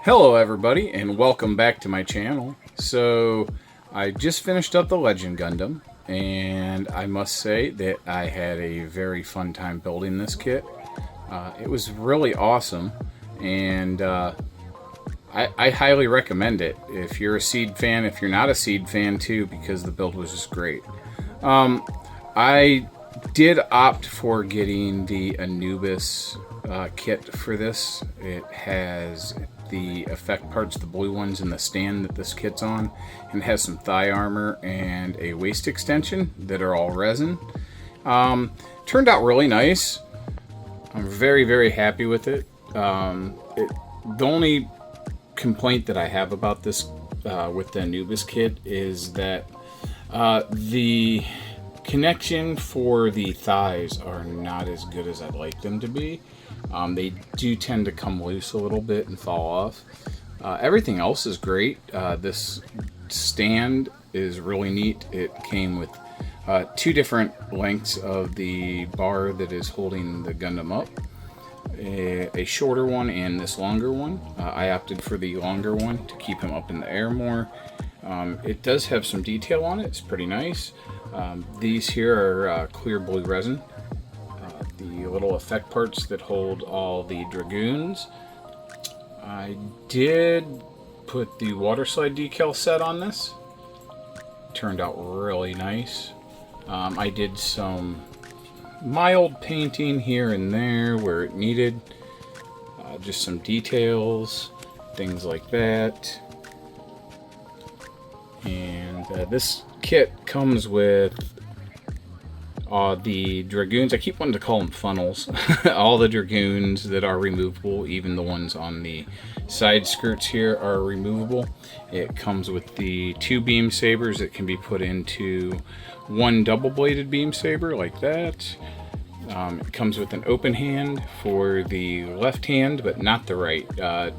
Hello everybody and welcome back to my channel. So I just finished up the Legend Gundam and I must say that I had a very fun time building this kit. It was really awesome and I highly recommend it if you're a Seed fan, if you're not a Seed fan too, because the build was just great. I did opt for getting the Anubis kit for this. It has the effect parts, the blue ones, in the stand that this kit's on, and it has some thigh armor and a waist extension that are all resin. Turned out really nice. I'm very happy with it. The only complaint that I have about this with the Anubis kit is that the connection for the thighs are not as good as I'd like them to be. They do tend to come loose a little bit and fall off. Everything else is great. This stand is really neat. It came with two different lengths of the bar that is holding the Gundam up. A shorter one and this longer one. I opted for the longer one to keep him up in the air more. It does have some detail on it. It's pretty nice. These here are clear blue resin. The little effect parts that hold all the Dragoons. I did put the water slide decal set on this. Turned out really nice. I did some mild painting here and there where it needed. Just some details, things like that. And this kit comes with the Dragoons. I keep wanting to call them funnels. All the Dragoons that are removable, even the ones on the side skirts here, are removable. It comes with the two beam sabers that can be put into one double-bladed beam saber like that. It comes with an open hand for the left hand, but not the right,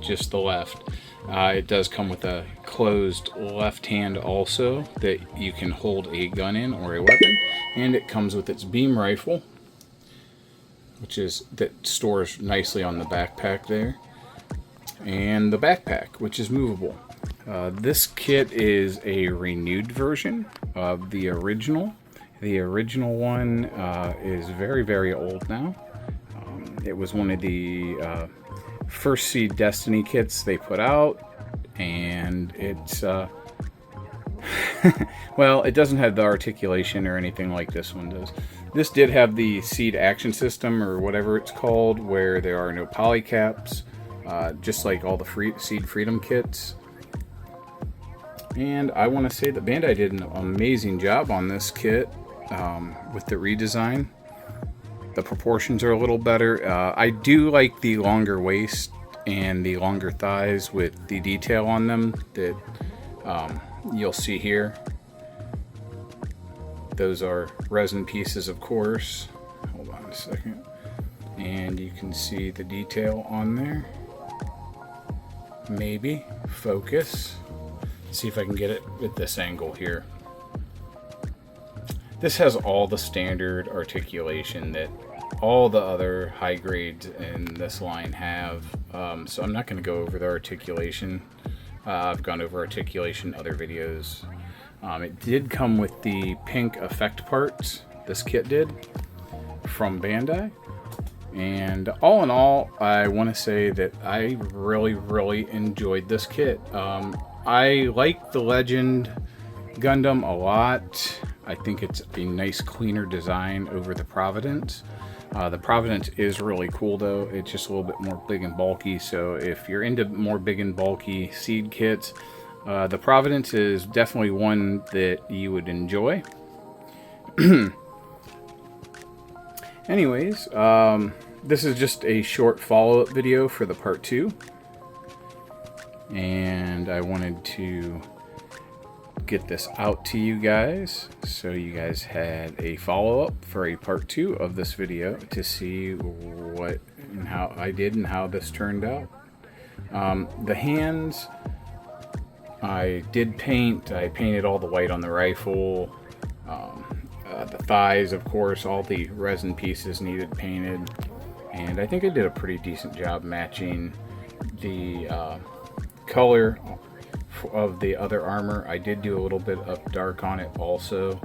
just the left. It does come with a closed left hand also that you can hold a gun in or a weapon, and it comes with its beam rifle, that stores nicely on the backpack there, and the backpack, which is movable. This kit is a renewed version of the original. The original one is very old now. It was one of the first Seed Destiny kits they put out, and it's well, it doesn't have the articulation or anything like this one does. This did have the Seed Action System, or whatever it's called, where there are no polycaps, just like all the Seed Freedom kits. And I want to say that Bandai did an amazing job on this kit with the redesign. The proportions are a little better. I do like the longer waist and the longer thighs with the detail on them that you'll see here. Those are resin pieces, of course. Hold on a second. And you can see the detail on there. Maybe focus. See if I can get it at this angle here. This has all the standard articulation that all the other high grades in this line have, so I'm not going to go over the articulation. I've gone over articulation in other videos. It did come with the pink effect parts, this kit did, from Bandai. And all in all, I want to say that I really enjoyed this kit. I like the Legend Gundam a lot. I think it's a nice, cleaner design over the Providence. The Providence is really cool though. It's just a little bit more big and bulky, so if you're into more big and bulky Seed kits, the Providence is definitely one that you would enjoy. Anyways, this is just a short follow-up video for the part 2. And I wanted to get this out to you guys so you guys had a follow-up for a part 2 of this video to see what and how I did and how this turned out. The hands I did paint. I painted all the white on the rifle. The thighs, of course, all the resin pieces needed painted, and I think I did a pretty decent job matching the color of the other armor. I did do a little bit of dark on it also.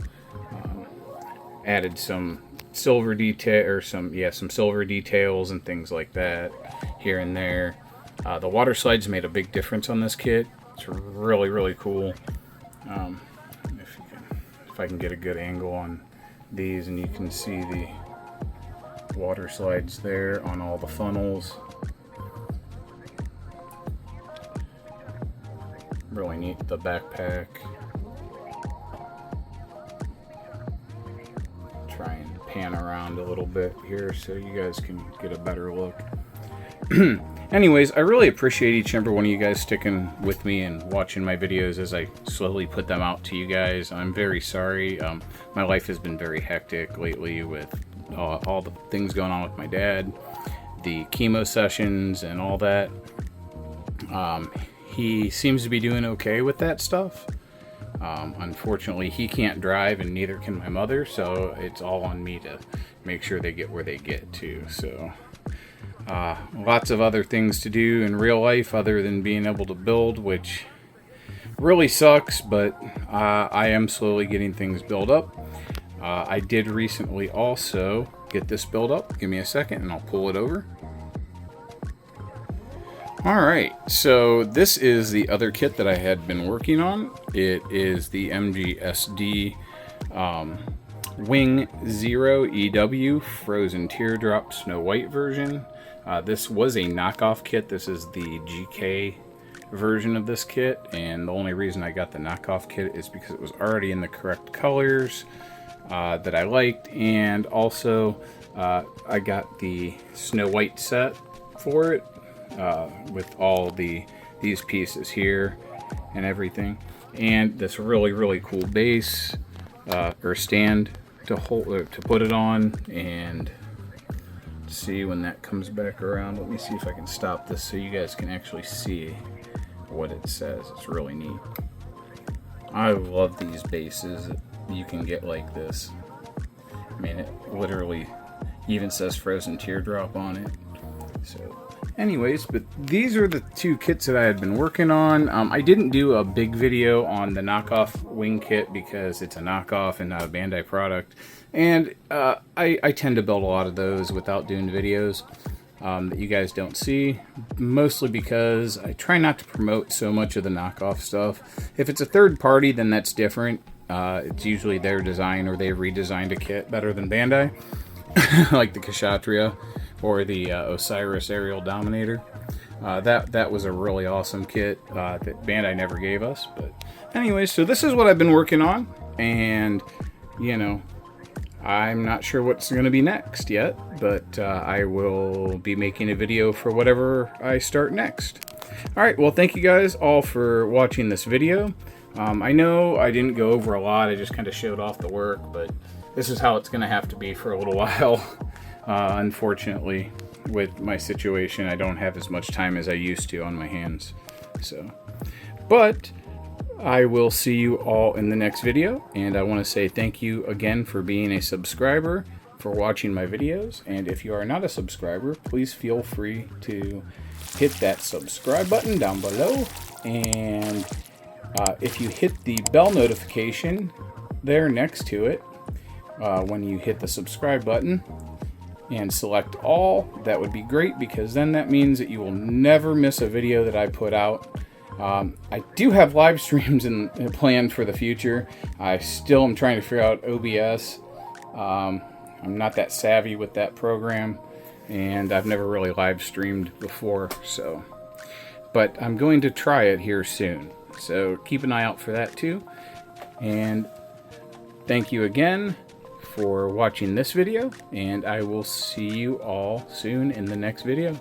Added some silver detail, or some silver details and things like that here and there. The water slides made a big difference on this kit. It's really, really cool. If I can get a good angle on these, and you can see the water slides there on all the funnels. Really neat. The backpack. Try and pan around a little bit here so you guys can get a better look. Anyways, I really appreciate each and every one of you guys sticking with me and watching my videos as I slowly put them out to you guys. I'm very sorry. My life has been very hectic lately with all the things going on with my dad, the chemo sessions and all that. He seems to be doing okay with that stuff. Unfortunately, he can't drive, and neither can my mother, so it's all on me to make sure they get where they get to. So lots of other things to do in real life other than being able to build, which really sucks, but I am slowly getting things built up. I did recently also get this built up. Give me a second and I'll pull it over. Alright, so this is the other kit that I had been working on. It is the MGSD Wing Zero EW Frozen Teardrop Snow White version. This was a knockoff kit. This is the GK version of this kit, and the only reason I got the knockoff kit is because it was already in the correct colors that I liked, and also I got the Snow White set for it. With all these pieces here and everything, and this really cool base or stand to hold to put it on. And see when that comes back around, let me see if I can stop this so you guys can actually see what it says. It's really neat. I love these bases that you can get like this. I mean, it literally even says Frozen Teardrop on it. So anyways, but these are the two kits that I had been working on. I didn't do a big video on the knockoff wing kit because it's a knockoff and not a Bandai product. And I tend to build a lot of those without doing videos that you guys don't see. Mostly because I try not to promote so much of the knockoff stuff. If it's a third party, then that's different. It's usually their design, or they've redesigned a kit better than Bandai. Like the Kshatriya or the Osiris Aerial Dominator. That was a really awesome kit that Bandai never gave us. But anyways, so this is what I've been working on, and you know, I'm not sure what's going to be next yet, but I will be making a video for whatever I start next. Alright, well, thank you guys all for watching this video. I know I didn't go over a lot, I just kind of showed off the work, but this is how it's going to have to be for a little while. Unfortunately, with my situation, I don't have as much time as I used to on my hands. So, but I will see you all in the next video, and I want to say thank you again for being a subscriber, for watching my videos, and if you are not a subscriber, please feel free to hit that subscribe button down below, and if you hit the bell notification there next to it, when you hit the subscribe button and select all, that would be great, because then that means that you will never miss a video that I put out. I do have live streams planned for the future. I still am trying to figure out OBS. I'm not that savvy with that program, and I've never really live streamed before, so, but I'm going to try it here soon, so keep an eye out for that too. And thank you again for watching this video, and I will see you all soon in the next video.